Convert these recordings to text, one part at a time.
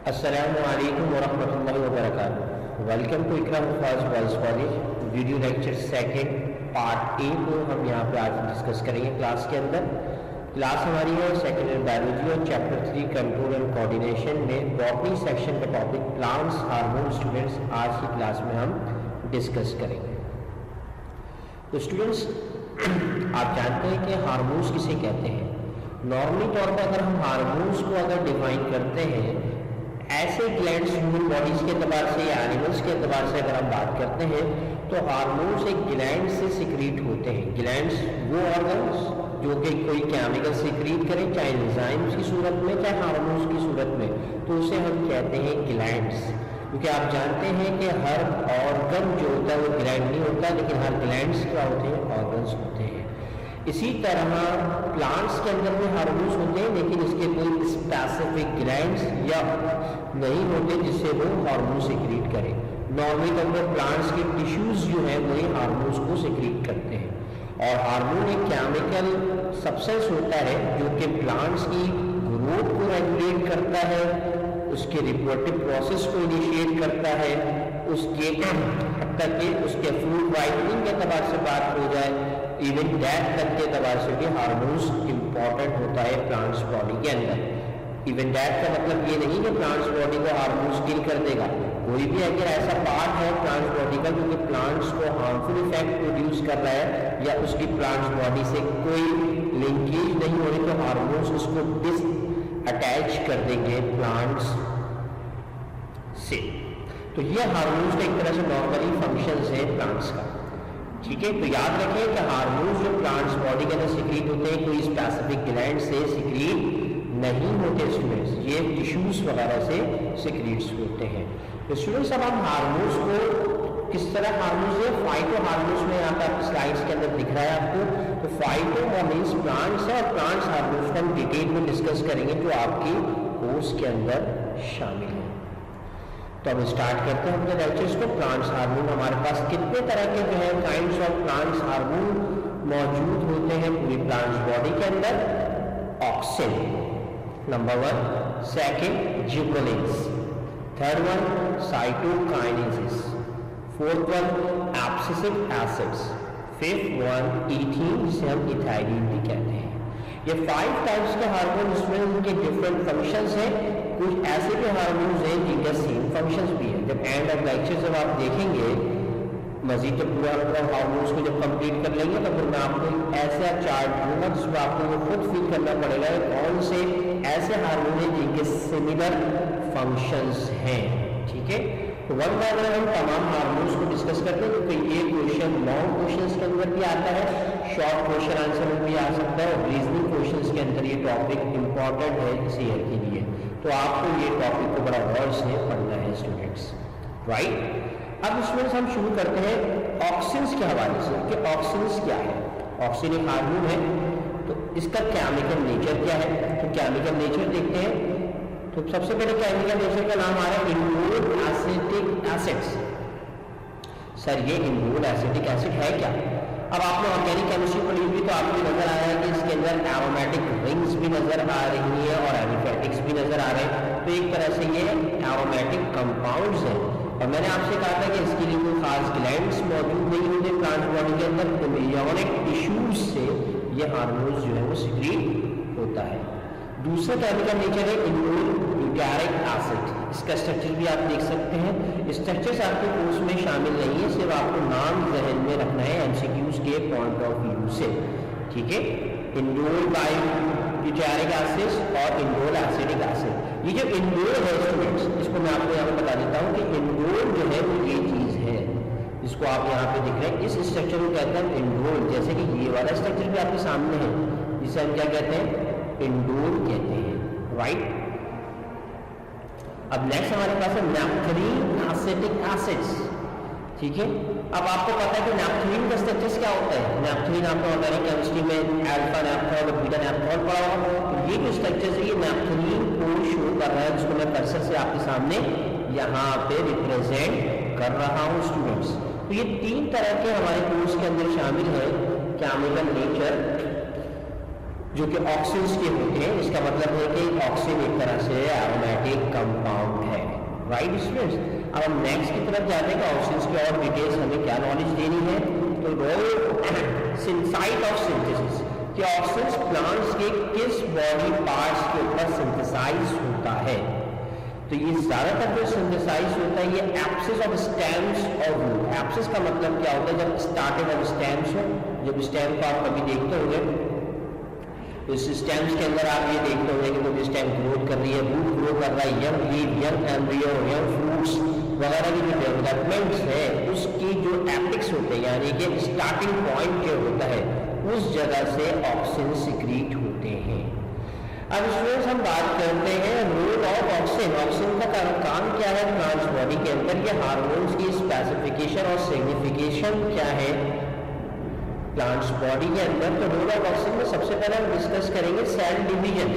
अस्सलामुअलैकुम वरहमतुल्लाहि वबरकातुहू। Welcome to Ikram Hafaz boys college. Video lecture second part A को हम यहाँ पे आज डिस्कस करेंगे क्लास के अंदर। क्लास हमारी है सेकेंड ईयर बायोलॉजी और चैप्टर 3 कंट्रोल एंड कोऑर्डिनेशन में बॉटनी सेक्शन का टॉपिक प्लांट्स हार्मोन। स्टूडेंट्स आज की क्लास में हम डिस्कस करेंगे। तो स्टूडेंट्स आप जानते हैं कि हार्मोन्स किसे कहते हैं। नॉर्मली तौर पर अगर हम हार्मोन्स को अगर डिफाइन करते हैं ऐसे ग्लैंड्स ह्यूमन बॉडीज के अतबार से या एनिमल्स के अतबार से अगर हम बात करते हैं तो हार्मोन्स एक ग्लैंड से सिक्रीट होते हैं। ग्लैंड्स वो ऑर्गन्स जो कि कोई केमिकल सिक्रीट करें, चाहे एंजाइम्स की सूरत में चाहे हार्मोन्स की सूरत में, तो उसे हम कहते हैं ग्लैंड्स। क्योंकि आप जानते हैं कि हर ऑर्गन जो होता है वो ग्लैंड नहीं होता, लेकिन हर ग्लैंड्स क्या होते हैं, ऑर्गन्स होते हैं। इसी तरह प्लांट्स के अंदर भी हार्मोन्स होते हैं, लेकिन इसके कोई स्पेसिफिक ग्लैंड्स या नहीं होते जिससे वो हार्मोन सिक्रीट करें। नॉर्मली तौर पर प्लांट्स के टिश्यूज जो है वही हार्मोन्स को सिक्रीट करते हैं। और हार्मोन एक केमिकल सब्सटेंस होता है जो कि प्लांट्स की ग्रोथ को रेगुलेट करता है, उसके रिप्रोडक्टिव प्रोसेस को इनिशिएट करता है, उसके हद तक कि उसके फूड वाइटनिंग के अतबार से बात हो जाए, इवन डेथ तक के अतबार से भी हार्मोन्स इंपॉर्टेंट होता है प्लांट्स बॉडी के अंदर। इवन डेथ का मतलब ये नहीं कि प्लांट्स बॉडी को हार्मोन्स किल कर देगा। कोई भी अगर ऐसा पार्ट है प्लांट्स बॉडी का जो कि प्लांट्स को हार्मफुल इफेक्ट प्रोड्यूस कर रहा है या उसकी प्लांट्स बॉडी से कोई लिंकेज नहीं हो रही, तो हार्मोन्स उसको डिस अटैच कर देंगे प्लांट्स से। तो ये हार्मोन्स का एक तरह से नॉर्मली फंक्शंस है प्लांट्स का। ठीक है, तो याद रखें कि हार्मोन्स जो प्लांट्स बॉडी के अंदर सिक्रीट होते हैं कोई स्पेसिफिक ग्लैंड से सिक्रीट नहीं होते स्टूडेंट्स, ये टिश्यूज वगैरह से सिक्रीट्स होते हैं। तो स्टूडेंट्स अब हम हार्मोन्स को किस तरह हार्मोन्स है, फाइटो हार्मोन्स में यहाँ पे आपकी स्लाइड्स के अंदर दिख रहा है आपको। तो फाइटो मीन्स प्लांट्स है और प्लांट्स हार्मोन्स को हम डिटेल में डिस्कस करेंगे जो आपकी कोर्स के अंदर शामिल है। तो अब स्टार्ट करते हैं अपने लेक्चर्स को। प्लांट्स हार्मोन हमारे पास कितने तरह के जो है काइंड्स ऑफ प्लांट्स हार्मोन मौजूद होते हैं पूरी प्लांट्स बॉडी के अंदर। Auxin number 1, second gibberellins, third one cytokinesis, fourth one abscisic acids, fifth one ethene जिसे हम इथाइलिन भी कहते हैं। ये 5 टाइप्स के हार्मोन इसमें उनके डिफरेंट फंक्शंस हैं। कुछ ऐसे भी हार्मोन्स हैं जिनके सेम फंक्शंस भी हैं। जब एंड ऑफ लेक्चर जब आप देखेंगे मजीद तो पूरा हार्मोन्स को जब कंप्लीट कर लेंगे तो फिर मैं आपको ऐसा चार्ट दूंगा जिसमें आपको वो खुद फील करना पड़ेगा कौन से ऐसे हार्मोन हैं जिनके सिमिलर फंक्शंस हैं। ठीक है, तो वन बाय वन हम तमाम हार्मोन्स को डिस्कस करते हैं क्योंकि ये क्वेश्चन लॉन्ग क्वेश्चंस के अंदर भी आता है, शॉर्ट क्वेश्चन आंसर में भी आ सकता है और रीजनिंग क्वेश्चंस के अंदर ये टॉपिक इंपॉर्टेंट है इस ईयर के लिए। तो आपको ये टॉपिक को बड़ा गौर से पढ़ना है स्टूडेंट्स, राइट। अब इसमें हम शुरू करते हैं ऑक्सिन्स के हवाले से कि ऑक्सिन्स क्या है। ऑक्सिन एक हार्मोन है, तो इसका केमिकल नेचर क्या है। तो केमिकल नेचर देखते हैं। तो सबसे पहले केमिकल नेचर का नाम आ रहा है इंडोल एसिटिक एसिड्स। सर ये इंडोल एसिटिक एसिड है क्या? अब आपने ऑर्गेनिक केमिस्ट्री पढ़ी हुई तो आपको नजर आ रहा है कि इसके अंदर एरोमेटिक रिंग्स भी नजर आ रही है और एलिफेटिक्स भी नजर आ रहे हैं। तो एक तरह से ये एरोमेटिक कंपाउंड्स है। और मैंने आपसे कहा था कि इसके लिए कोई खास ग्लैंड्स मौजूद नहीं होते प्लांट बॉडी के अंदर, तो एम्ब्रियोनिक टिश्यूज से ये हार्मोन्स जो है वो सिक्रीट होता है। दूसरा केमिकल नेचर है इंडोल ब्यूटारिक एसिड। इसका स्ट्रक्चर भी आप देख सकते हैं। स्ट्रक्चर्स आपके कोर्स में शामिल नहीं है, सिर्फ आपको नाम जहन में रखना है एमसीक्यूज के पॉइंट ऑफ व्यू से। ठीक है, इंडोल ब्यूटारिक एसिड और इंडोल एसिटिक एसिड। ये जो इंडोल है स्टूडेंट्स, इसको मैं आपको यहाँ पे बता देता हूँ कि इंडोल जो है वो ये चीज है जिसको आप यहाँ पे दिख रहे हैं। इस स्ट्रक्चर को कहते हैं इंडोल। जैसे कि ये वाला स्ट्रक्चर भी आपके सामने है, जिसे हम क्या कहते हैं, इंडोल कहते हैं, राइट। अब नेक्स्ट हमारे पास है नैप्थलीन एसिटिक एसिड्स। ठीक है, अब आपको पता है कि नैप्थलीन का स्ट्रक्चर क्या होता है। नैप्थलीन आपको ऑर्गेनिक केमिस्ट्री में अल्फा नैप्थोल और बीटा नैप्थोल पढ़ा होगा। तो ये जो स्ट्रक्चर है ये नैप्थलीन को शो कर रहा है, जिसको मैं कर्सर से आपके सामने यहाँ पे रिप्रेजेंट कर रहा हूँ स्टूडेंट्स। तो ये 3 तरह के हमारे कोर्स के अंदर शामिल है केमिकल नेचर जो कि ऑक्सीन्स के होते हैं। इसका मतलब है कि ऑक्सीन एक तरह से एरोमेटिक कंपाउंड है, राइट स्टूडेंट्स। अब हम नेक्स्ट की तरफ जाते हैं कि ऑक्सीन्स की और डिटेल्स हमें क्या नॉलेज देनी है। तो रोल साइट ऑफ सिंथेसिस कि ऑक्सीन्स प्लांट्स के किस बॉडी पार्ट्स के ऊपर सिंथेसाइज होता है। तो ये ज्यादातर जो सिंथेसाइज होता है ये एप्सिस ऑफ स्टेम्स और रूट। एप्सिस का मतलब क्या होता है, जब स्टार्टिंग ऑफ स्टेम्स हो, जब स्टेम को आप कभी देखते होंगे तो इस स्टेम्स के अंदर आप ये देखते होंगे कि कोई स्टेम ग्रोथ कर रही है, रूट ग्रो कर रहा है, young leave, young embryo, young fruits वगैरह की जो डेवलपमेंट्स है उसकी जो एपिक्स होते हैं यानी कि स्टार्टिंग पॉइंट जो होता है उस जगह से ऑक्सीन सिक्रीट होते हैं। अब स्टूडेंट्स हम बात करते हैं रोल ऑफ ऑक्सीन। ऑक्सीन का काम क्या है प्लांट्स बॉडी के अंदर, ये हार्मोन्स की स्पेसिफिकेशन और सिग्निफिकेशन क्या है प्लांट्स बॉडी के अंदर। तो रोल ऑफ ऑक्सीन में सबसे पहले हम डिस्कस करेंगे सेल डिवीजन।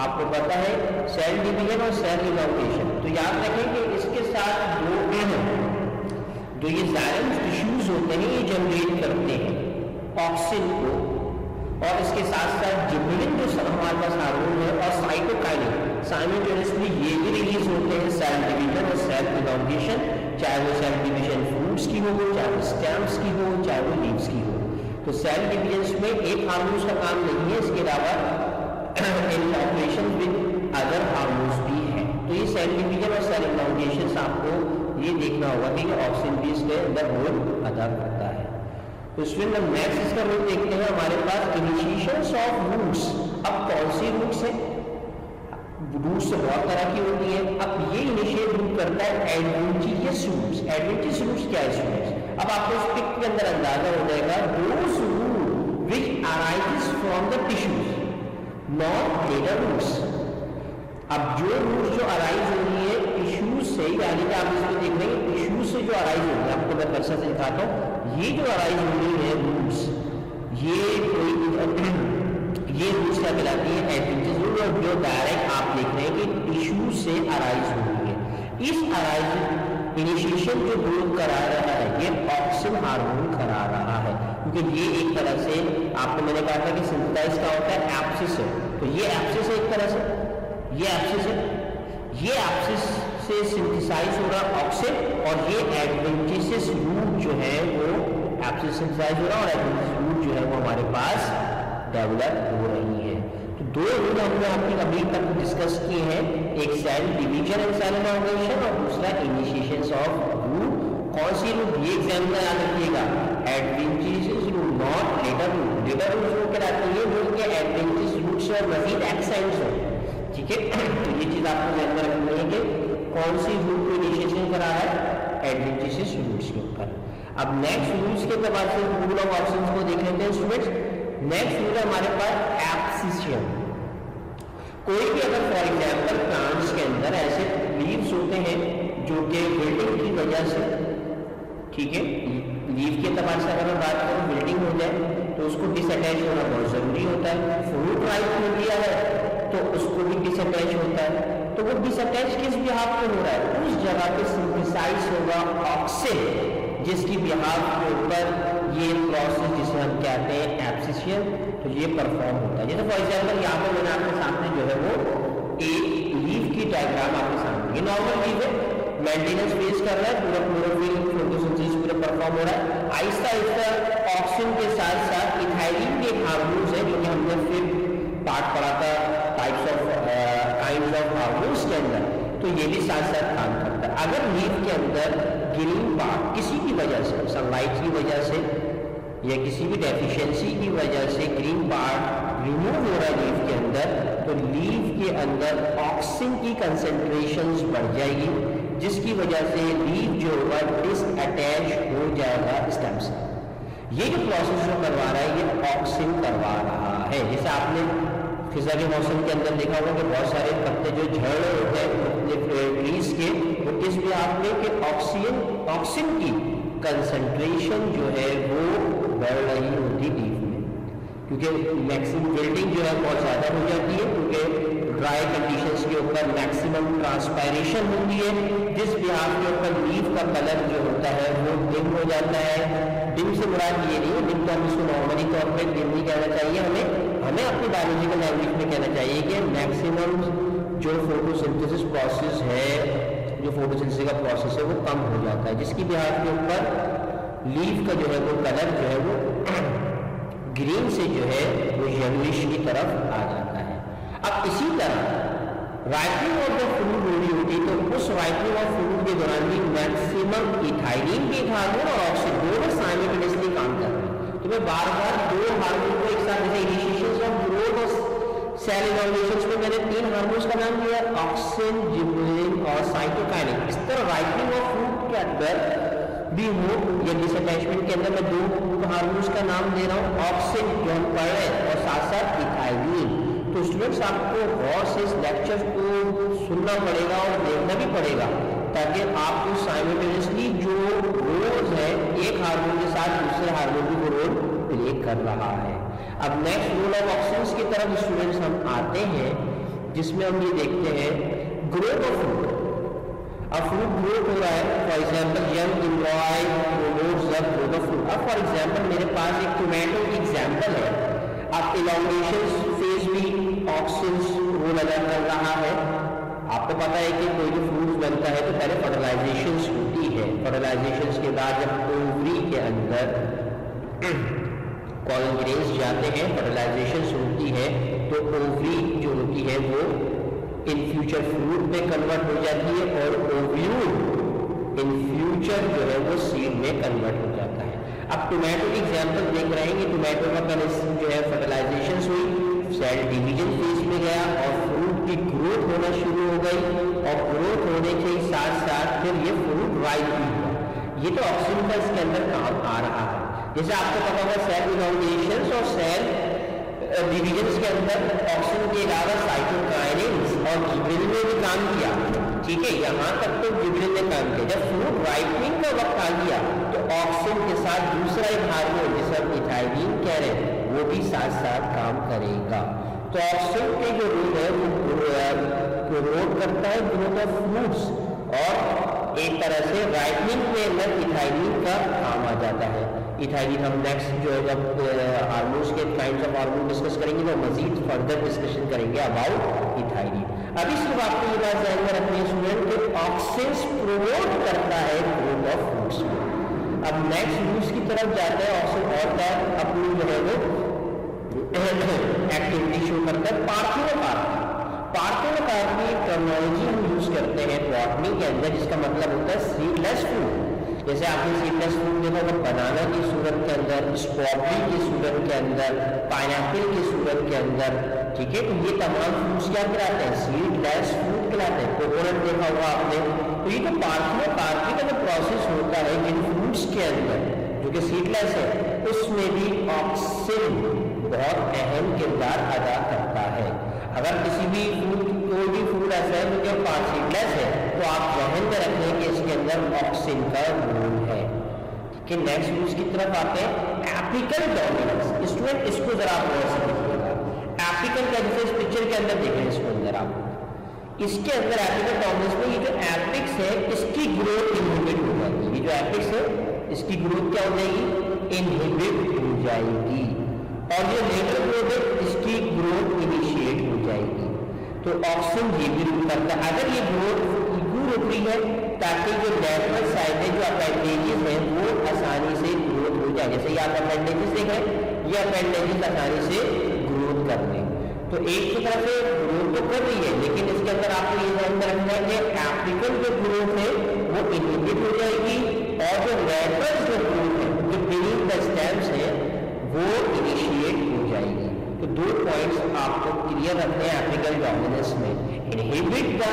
आपको पता है सेल डिवीजन और सेल इनॉग्रेशन। तो याद रखें कि इसके साथ जो ये जाइलम टिश्यूज होते हैं ये जनरेट करते हैं ऑक्सीन को, और इसके साथ साथ जिबरिन जो हमारे पास हार्मोन है और साइटोकाइनिन साइमल्टेनियसली ये भी रिलीज होते हैं सेल डिवीजन और सेल इनॉग्रेशन, चाहे वो सेल डिवीजन फ्रूट्स की हो, चाहे वो स्टेम्स की हो, चाहे वो लीव्स की हो। तो सेल डिवीजन में एक हार्मोन्स का काम नहीं है, इसके अलावा इनॉग्रेशन विद अदर हार्मोन्स भी है। तो ये सेल डिवीजन और सेल इनॉग्रेशन आपको ये देखना होगा कि ऑक्सीन भी इसके अंदर रोल अदा करता है। तो इसमें हम नेक्स्ट इसका रोल देखते हैं हमारे पास इनिशिएशंस ऑफ रूट्स। अब कौन सी रूट्स है, रूट्स तो बहुत तरह की होती है। अब ये इनिशिएट रूट करता है एडवेंटिशियस रूट्स। एडवेंटिशियस रूट्स क्या है स्टूडेंट्स, अब आपको इस पिक के अंदर अंदाजा हो जाएगा, those root which arises from the tissues not later roots. अब जो रूट्स जो अराइज हो रही है टिश्यूज से, यानी कि आप इसको देख रहे हैं टिश्यूज से जो अराइज हो रही है, आपको मैं कर्सर से दिखाता हूँ, ये जो अराइज हो रही है रूट्स, ये रूट्स क्या कहलाती है एडवेंटिशियस रूट, और जो डायरेक्ट आप देख रहे हैं कि टिश्यूज से अराइज हो रही है। इस अराइज इनिशिएशन जो ग्रोथ करा रहा है ये ऑक्सीन हार्मोन करा रहा है, क्योंकि ये एक तरह से आपको मैंने कहा था कि सिंथेसाइज का होता है एप्सिस है। तो ये एप्सिस है एक तरह से, ये एप्सिस है, ये एप्सिस से सिंथेसाइज हो रहा ऑक्सीन, और ये एडवेंटिशियस रूट जो है वो एप्सिस सिंथेसाइज हो रहा है और एडवेंटिशियस रूट जो है वो हमारे पास डेवलप हो रही है। तो दो रूल हमने आपकी अभी तक डिस्कस किए हैं, एक cell division and cell inauguration और दूसरा इनिशिएशंस ऑफ रूट। कौन सी रूट, ये एग्जाम में याद रखिएगा, adventitious root not lateral root. Lateral root जो कहलाती है वो के एडवेंटिशियस रूट से और मजीद एक्सेंट्स हो, ठीक है। तो ये चीज आपको ध्यान में रखनी है कि कौन सी रूट को इनिशिएशन करा है एडवेंटिशियस रूट्स के ऊपर। अब नेक्स्ट रूल्स के बाद से रूल ऑफ ऑक्सीन को देख लेते हैं स्टूडेंट्स। नेक्स्ट रूल है हमारे पास एब्सिशन। कोई भी अगर फॉर एग्जांपल प्लांट्स के अंदर ऐसे लीव्स होते हैं जो कि विल्टिंग की वजह से, ठीक है, लीव के एतबार से अगर मैं बात करूं विल्टिंग हो जाए तो उसको डिसअटैच होना बहुत जरूरी होता है। फ्रूट राइप हो गया है तो उसको भी डिसअटैच होता है, तो वो डिसअटैच किस बिहाफ पे हो रहा है, उस जगह पे सिंथेसाइज होगा ऑक्सीन, जिसकी बिहाफ के ऊपर ये प्रोसेस जिसे हम कहते हैं एब्सिशन, तो ये परफॉर्म होता है। जैसे फॉर एग्जांपल यहाँ पे मैंने आपके सामने जो है वो एक लीफ की डायग्राम आपके सामने, ये नॉर्मल लीफ है, मेंटेनेंस फेस कर रहा है, पूरा क्लोरोफिल फोटोसिंथेसिस पूरा परफॉर्म हो रहा है। आहिस्ता आहिस्ता ऑक्सीजन के साथ साथ इथाइलिन के हार्मोन्स है जो कि हमने फिर पार्ट पढ़ा था types of kinds of hormones के अंदर, तो ये भी साथ साथ काम करता है। अगर लीफ के अंदर ग्रीन पार्ट किसी की वजह से, सनलाइट की वजह से या किसी भी डेफिशिएंसी की वजह से ग्रीन पार्ट रिमूव हो रहा है लीफ के अंदर, तो लीफ के अंदर ऑक्सीजन की कंसेंट्रेशंस बढ़ जाएगी, जिसकी वजह से लीफ जो होगा डिसअटैच हो जाएगा स्टेम से। ये जो प्रोसेस जो करवा रहा है ये ऑक्सीजन करवा रहा है। जैसे आपने फिजा के मौसम के अंदर देखा होगा कि बहुत सारे पत्ते जो झड़ रहे होते हैं ट्रीज के, वो किस भी आपने कि ऑक्सीजन की कंसंट्रेशन जो है वो बढ़ रही होती लीफ में, क्योंकि मैक्सिमम बिल्डिंग जो है बहुत ज़्यादा हो जाती है, क्योंकि ड्राई कंडीशंस के ऊपर मैक्सिमम ट्रांसपायरेशन होती है, जिस बिहार के ऊपर लीफ का कलर जो होता है वो डिम हो जाता है। डिम से मुराद ये नहीं है, डिम तो हम इसको नॉर्मली तौर पर डिम नहीं कहना चाहिए, हमें हमें अपनी बायोलॉजिकल लैंग्वेज में कहना चाहिए कि मैक्सिमम जो फोटोसिंथेसिस प्रोसेस है, जो फोटोसिंथेसिस का प्रोसेस है वो कम हो जाता है, जिसकी बिहार के ऊपर लीफ का जो है वो कलर जो है वो ग्रीन से जो है वो येलोइश की तरफ आ जाता है। अब इसी तरह राइपनिंग ऑफ द फ्रूट हो रही होती है, तो उस राइपनिंग ऑफ फ्रूट के दौरान भी मैक्सिमम इथाइलिन भी हार्मोन और ऑक्सीजन दोनों साइमल्टेनियसली काम कर रहे हैं। तो मैं बार बार दो हार्मोन को एक साथ, जैसे इनिशिएशन ऑफ ग्रोथ और सेल इनोवेशंस में मैंने 3 हार्मोन्स का नाम दिया, ऑक्सिन, जिबरेलिन और साइटोकाइनिन। इस तरह राइपनिंग ऑफ फ्रूट के अंदर भी हो या डिसअटैचमेंट के अंदर मैं 2 हार्मोन्स का नाम दे रहा हूँ, ऑक्सिन जो हम पढ़ रहे हैं और साथ साथ इथाइलिन। तो स्टूडेंट्स आपको गौर से इस लेक्चर को सुनना पड़ेगा और देखना भी पड़ेगा, ताकि आपको साइमल्टेनियसली जो रोल्स है एक हार्मोन के साथ दूसरे हार्मोन भी वो रोल प्ले कर रहा है। अब नेक्स्ट रोल ऑफ ऑक्सिन्स की तरफ स्टूडेंट्स हम आते हैं, जिसमें हम ये देखते हैं ग्रोथ ऑफ फ्रूट। अब फ्रूट ग्रोथ हो रहा है, for example young एम्ब्रॉय promotes the growth of fruit. अब फॉर एग्जाम्पल मेरे पास एक टोमेटो की एग्जाम्पल है। अब इलॉन्गेशन फेज भी ऑक्सिन्स रोल अदा कर रहा है। आपको पता है कि कोई भी फ्रूट बनता है तो पहले फर्टिलाइजेशन होती है, फर्टिलाइजेशन के बाद जब ओवरी के अंदर कॉलन ग्रेन्स जाते हैं, फर्टिलाइजेशन होती है, तो ओवरी जो होती है वो इन फ्यूचर फ्रूट में कन्वर्ट हो जाती है और ओव्यूल इन फ्यूचर जो है वो सीड में कन्वर्ट हो जाता है। अब टोमेटो की एग्जांपल देख रहे हैं कि टोमेटो का पहले जो है फर्टिलाइजेशन हुई, सेल डिवीजन फेज में गया और फ्रूट की ग्रोथ होना शुरू हो गई, और ग्रोथ होने के साथ साथ फिर ये फ्रूट राइप भी हुआ। ये तो ऑक्सीजन का इसके अंदर काम आ रहा है। जैसे आपको पता होगा सेल इनॉर्गेशन और सेल डिवीजन के अंदर ऑक्सीजन के अलावा साइटोकाइनिन्स और जिबरेलिन ने भी काम किया। ठीक है, यहाँ तक तो जिबरेलिन ने काम किया। जब फ्रूट राइपनिंग का वक्त आ गया तो ऑक्सीजन के साथ दूसरा एक हार्मोन जिसे हम इथाइलिन कह रहे हैं वो भी साथ साथ काम करेगा। तो ऑक्सीजन के जो रोल है वो प्रमोट करता है ग्रोथ ऑफ फ्रूट्स, और एक तरह से राइपनिंग में अंदर इथाइलिन का काम आ जाता है। इथाइलिन हम नेक्स्ट जो है जब हार्मोन्स के काइंड्स ऑफ हार्मोन डिस्कस करेंगे तो मजीद फर्दर डिस्कशन करेंगे अबाउट इथाइलिन। अभी सिर्फ आपको ये बात ध्यान में रखनी है स्टूडेंट कि ऑक्सिन्स प्रमोट करता है ग्रोथ ऑफ फ्रूट्स को। अब नेक्स्ट रूट्स की तरफ जाते हैं। ऑक्सिन और क्या अपनी जो है वो एक्टिविटी शो करता है। पार्थिनोकार्पी, पार्थिनोकार्पी टर्मिनोलॉजी हम यूज करते हैं बॉटनी के अंदर, जिसका मतलब होता है सीडलेस फ्रूट। जैसे आपने सीडलेस फ्रूट देखा होगा बनाना की सूरत के अंदर, स्ट्रॉबेरी की सूरत के अंदर, पाइनएप्पल की सूरत के अंदर। ठीक है, तो ये तमाम फ्रूट्स क्या कहलाते हैं? सीडलेस फ्रूट कहलाते हैं। कोकोनट देखा होगा आपने। तो ये जो पार्थिनोकार्पी का जो प्रोसेस होता है जिन फ्रूट्स के अंदर जो कि सीडलेस है, उसमें भी ऑक्सिन बहुत अहम किरदार अदा करता है। अगर किसी भी फ्रूट, कोई भी फ्रूट ऐसा है जो सीडलेस है, तो आप ध्यान में रखें कि इसके अंदर ऑक्सिन का रोल है। ठीक है, नेक्स्ट रूल्स की तरफ आते हैं। Apical dominance. स्टूडेंट इसको जरा आप गौर से देखिएगा। एपिकल का जैसे इस पिक्चर के अंदर देखें, इसको अंदर आप इसके अंदर एपिकल डोमिनेंस में ये जो एपिक्स है इसकी ग्रोथ इनहिबिट हो जाएगी। ये जो एपिक्स है इसकी ग्रोथ क्या हो जाएगी? इनहिबिट हो जाएगी। और जो लेटरल ग्रोथ है इसकी ग्रोथ इनिशिएट हो जाएगी। तो ऑक्सिन ये भी रूल करता है। अगर ये ग्रोथ क्यों रुक रही है? ताकि जो लेटरल साइड है, जो अपेंडेजेस है, वो आसानी से ग्रोथ हो जाए। जैसे ये आप अपेंडेजेस देख रहे हैं, ये अपेंडेजेस आसानी से ग्रोथ कर रहे हैं। तो एक की तरफ से ग्रोथ तो कर रही है, लेकिन इसके अंदर आपको ये ध्यान में रखना है कि एपिकल जो ग्रोथ है वो इनहिबिट हो जाएगी, और जो लेटरल जो ग्रोथ है, जो बीनीथ द स्टेम्स है, वो इनिशिएट हो जाएगी। तो 2 पॉइंट्स आपको क्लियर रखने हैं एपिकल डोमिनेंस में। Inhibit the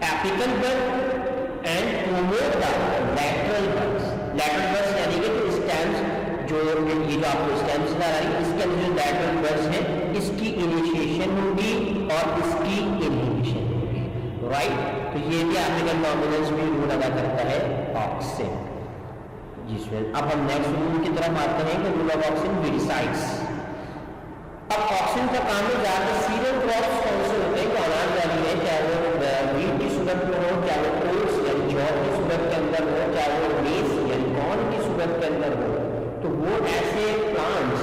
apical birth and promote the lateral birth. Lateral birth यानी कि जो स्टेम्स, जो ये जो आपको स्टेम्स नजर आ रही है, इसके अंदर जो लैटरल बर्थ है इसकी इनिशिएशन होगी और इसकी इनहिबिशन होगी। राइट, तो ये भी एपिकल डोमिनेंस में रोल अदा करता है ऑक्सिन। अब हम नेक्स्ट रूल की तरफ आते हैं कि रूल ऑफ ऑक्सिन वीडिसाइड्स। अब ऑक्सिन का काम है ज्यादा सीरियल क्रॉप्स कौन से होते हैं, जो अनाज वाली है, चाहे वो व्हीट की सूरत में हो, चाहे वो ओट्स यानी जौ की सूरत के अंदर हो, चाहे वो मेस यानी कॉर्न की सूरत के अंदर हो। तो वो ऐसे प्लांट्स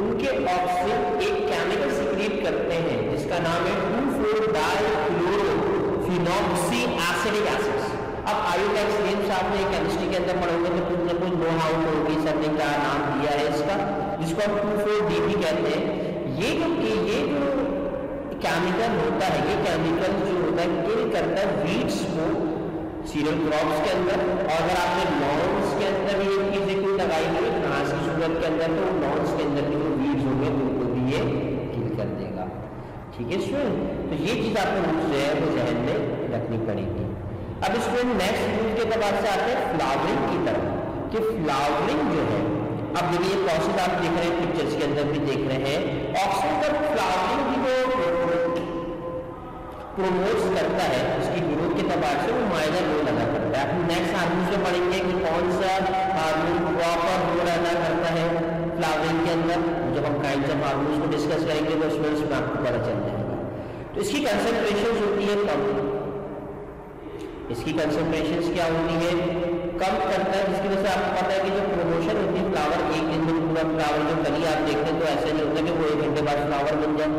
उनके ऑक्सीजन एक केमिकल सिक्रीट करते हैं जिसका नाम है 2,4-डाइक्लोरोफिनॉक्सी एसिडिक एसिड्स। अब आयोडेक्स नेम्स आपने केमिस्ट्री के अंदर पढ़ोगे तो कुछ ना कुछ नो हाउ होगी, सर ने क्या नाम दिया है इसका, जिसको हम 2,4-D भी कहते हैं। ये जो केमिकल होता है, ये केमिकल जो होता है किल करता है वीड्स को सीरियल क्रॉप्स के अंदर, और अगर आपने लॉन्स के अंदर ये चीजें कोई लगाई हुई घास की सूरत के अंदर तो लॉन्स के अंदर की जो वीड्स होंगे उनको भी ये किल कर देगा। ठीक है स्टूडेंट, तो ये चीज आपको जो है वो जहन में रखनी पड़ेगी। अब स्टूडेंट नेक्स्ट रूल के बाद से आते हैं फ्लावरिंग की तरफ, कि फ्लावरिंग जो है, अब देखिए ये प्रोसेस आप देख रहे हैं, पिक्चर्स के अंदर भी देख रहे हैं, ऑक्सीजन का फ्लावरिंग की जो प्रोमोट्स करता है उसकी ग्रोथ के तबार से वो माइनर रोल अदा करता है। आप नेक्स्ट हार्मोन में पढ़ेंगे कि कौन सा हार्मोन प्रॉपर रोल अदा करता है फ्लावरिंग के अंदर। जब हम काइंड्स ऑफ हार्मोन्स को डिस्कस करेंगे तो उसमें आपको पता चल जाएगा। तो इसकी कंसंट्रेशन होती है कम, इसकी कंसंट्रेशन क्या होती है, कम करता है, जिसकी वजह से आपको पता है कि जो प्रमोशन होती है फ्लावर, एक दिन में पूरा फ्लावर जो कली आप देखते हैं तो ऐसा नहीं होता कि वो 1 घंटे बाद फ्लावर बन जाए।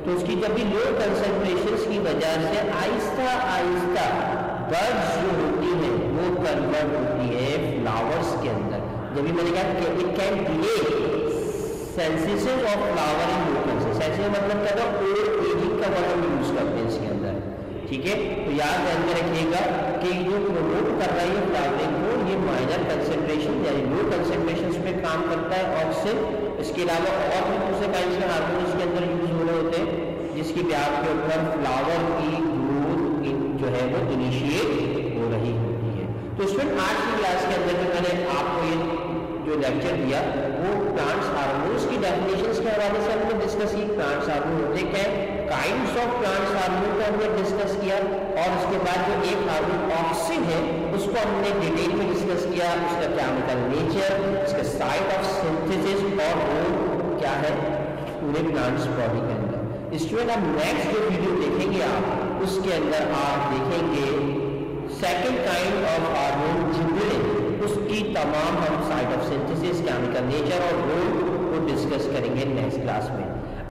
तो उसकी जब भी लो कंसंट्रेशन की वजह से आहिस्ता आहिस्ता बर्ड्स जो होती है वो कन्वर्ट होती है फ्लावर्स के अंदर। जब भी मैंने कहा it can delay senescence of flower in low concentration, मतलब क्या था ओवर एजिंग का वर्ड हम यूज करते हैं इसके अंदर। ठीक है, तो याद ध्यान में रखिएगा कि जो प्रमोट कर रहा है फ्लावरिंग को ये माइनर कंसंट्रेशन यानी लो कंसंट्रेशन पे काम करता है ऑक्सीजन। इसके अलावा और भी दूसरे काइंड के हार्मोन इसके अंदर यूज हो रहे होते हैं जिसकी ब्याज के ऊपर फ्लावर की ग्रोथ जो है वो इनिशिएट हो रही होती है। तो स्टूडेंट आज की क्लास के अंदर जो मैंने आपको ये जो लेक्चर दिया वो प्लांट्स हार्मोन्स की डेफिनेशंस के हवाले से हमने डिस्कस की। प्लांट्स हार्मोन होते क्या है, काइंड्स ऑफ प्लांट्स हार्मोन को हमने डिस्कस किया, और उसके बाद जो एक हार्मोन ऑक्सीन है उसको हमने डिटेल में डिस्कस किया, उसका केमिकल नेचर, उसका साइट ऑफ सिंथेसिस और रोल क्या है पूरे प्लांट्स बॉडी के अंदर। स्टूडेंट अब नेक्स्ट जो वीडियो देखेंगे आप उसके अंदर आप देखेंगे second kind of hormone gibberellin, उसकी तमाम हम site of synthesis, chemical nature और रोल को डिस्कस करेंगे नेक्स्ट क्लास में।